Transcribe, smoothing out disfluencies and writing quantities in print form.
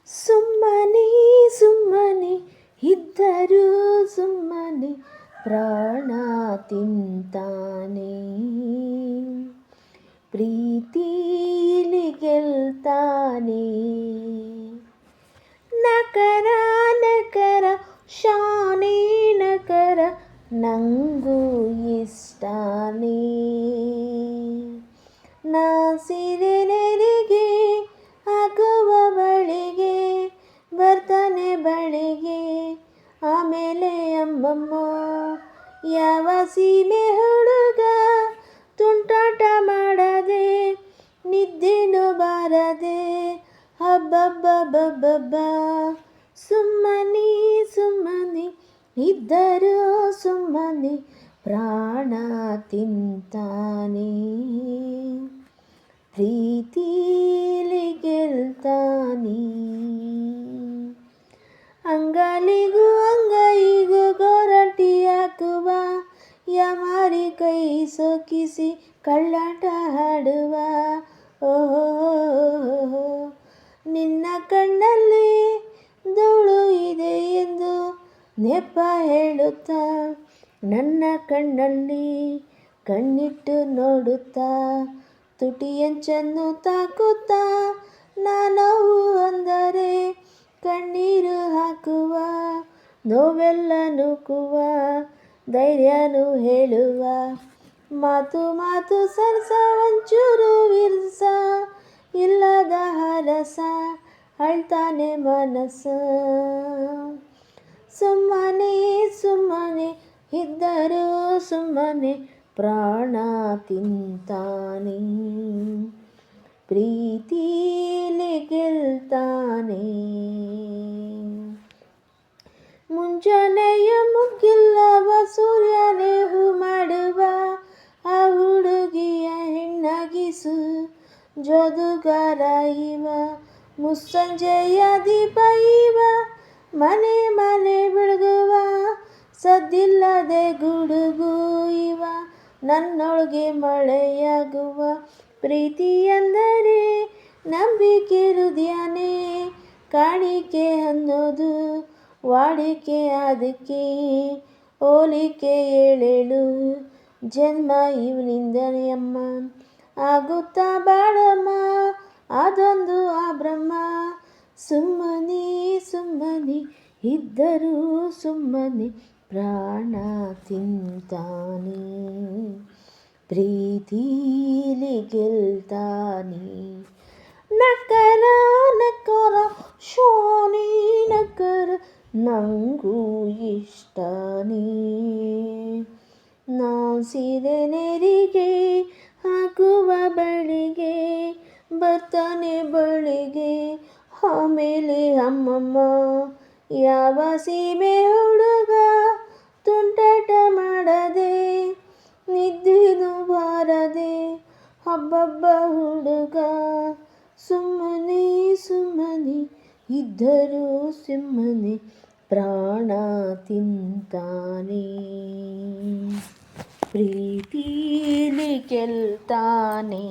ಸುಮ್ಮನೆ ಸುಮ್ಮನೆ ಇದ್ದರೂ ಸುಮ್ಮನೆ ಪ್ರಾಣ ತಿಂತಾನೆ. ಪ್ರೀತಿಲಿ ಗೆಲ್ತಾನೆ. ನಕರ ನಕರ ಶಾನೆ ನಕರ ನಂಗೂ ಇಷ್ಟಾನೇ. ನಾಸಿರೆ ನೆರಿಗೆ ಆಗುವ ಬಳಿಗೆ ಬರ್ತಾನೆ ಬಳಿಗೆ ಆಮೇಲೆ ಅಮ್ಮಮ್ಮ. ಯಾವ ಸೀಮೆ ಹುಡುಗ ತುಂಟಾಟ ಮಾಡದೆ ನಿದ್ದೆನು ಬಾರದೆ ಹಬ್ಬಬ್ಬಬ್ಬಬ್ಬ. ಸುಮ್ಮನೆ ಸುಮ್ಮನೆ ಇದ್ದರೂ ಸುಮ್ಮನೆ ಪ್ರಾಣ ತಿಂತಾನೆ. ಪ್ರೀತಿಲಿ ಗೆಲ್ತಾನೆ. ಅಂಗಲಿಗೂ ಅಂಗೈಗೂ ಗೋರಟಿ ಹಾಕುವ ಯಮಾರಿ ಕೈ ಸೋಕಿಸಿ ಕಳ್ಳಾಟ ಹಾಡುವ. ಓಹೋ ನಿನ್ನ ಕಣ್ಣಲ್ಲಿ ಧೂಳು ಇದೆ ಎಂದು ನೆಪ ಹೇಳುತ್ತಾ ನನ್ನ ಕಣ್ಣಲ್ಲಿ ಕಣ್ಣಿಟ್ಟು ನೋಡುತ್ತಾ ತುಟಿಯಂಚನ್ನು ತಾಕುತ್ತಾ ನಾನವು ಅಂದರೆ ಕಣ್ಣೀರು ಹಾಕುವ ನೋವೆಲ್ಲ ನೂಕುವ ಧೈರ್ಯನು ಹೇಳುವ. ಮಾತು ಮಾತು ಸರಸ ಒಂಚೂರು ವಿರಸ ಇಲ್ಲದ ಹರಸ ಅಳ್ತಾನೆ ಮನಸ್ಸ. ಸುಮ್ಮನೆ ಸುಮ್ಮನೆ ಇದ್ದರೂ ಸುಮ್ಮನೆ ಪ್ರಾಣ ತಿಂತಾನೆ. ಪ್ರೀತಿಲಿ ಗೆಲ್ತಾನೆ. ಮುಂಜಾನೆಯ ಮುಗ್ಗಿಲ್ಲವ ಸೂರ್ಯನೇ ಹೂ ಮಾಡುವ ಆ ಹುಡುಗಿಯ ಹೆಣ್ಣಗಿಸು ಜೋದುಗಾರ ಇವ. ಮುಸ್ಸಂಜೆಯ ದೀಪ ಇವ ಮನೆ ಮನೆ ಬೆಳಗುವ ಸದ್ದಿಲ್ಲದೆ ಗುಡುಗು ಇವ ನನ್ನೊಳಗೆ ಮಳೆಯಾಗುವ. ಪ್ರೀತಿ ಎಂದರೆ ನಂಬಿಕೆ ಹೃದಯನೇ ಕಾಣಿಕೆ ಅನ್ನೋದು ವಾಡಿಕೆ ಅದಕ್ಕೆ ಹೋಲಿಕೆ ಏಳೇಳು ಜನ್ಮ ಇವನಿಂದನೇ ಅಮ್ಮ. ಆಗುತ್ತಾ ಬಾಳಮ್ಮ ಅದೊಂದು ಆ ಬ್ರಹ್ಮ. ಸುಮ್ಮನೆ ಸುಮ್ಮನೆ ಇದ್ದರೂ ಸುಮ್ಮನೆ ಪ್ರಾಣ ತಿಂತಾನೆ. ಪ್ರೀತಿಲಿ ಗೆಲ್ತಾನೆ. ನಕರ ನಕರ ಶಾನೆ ನಕರ ನಂಗೂ ಇಷ್ಟನೇ. ನಾಸಿರೆ ನೆರಿಗೆ ಹಾಕುವ ಬಳಿಗೆ ಬರ್ತಾನೆ ಬಳಿಗೆ ಆಮೇಲೆ ಅಮ್ಮಮ್ಮ. ಯಾವ ಸೀಮೆ ಹುಡುಗ ತುಂಟಾಟ ಮಾಡದೆ ನಿದ್ದೆನು ಬಾರದೆ ಹಬ್ಬಬ್ಬ ಹುಡುಗ. ಸುಮ್ಮನೆ ಸುಮ್ಮನೆ ಇದ್ದರೂ ಸುಮ್ಮನೆ ಪ್ರಾಣ ತಿಂತಾನೆ. ಪ್ರೀತಿಲಿ ಗೆಲ್ತಾನೆ.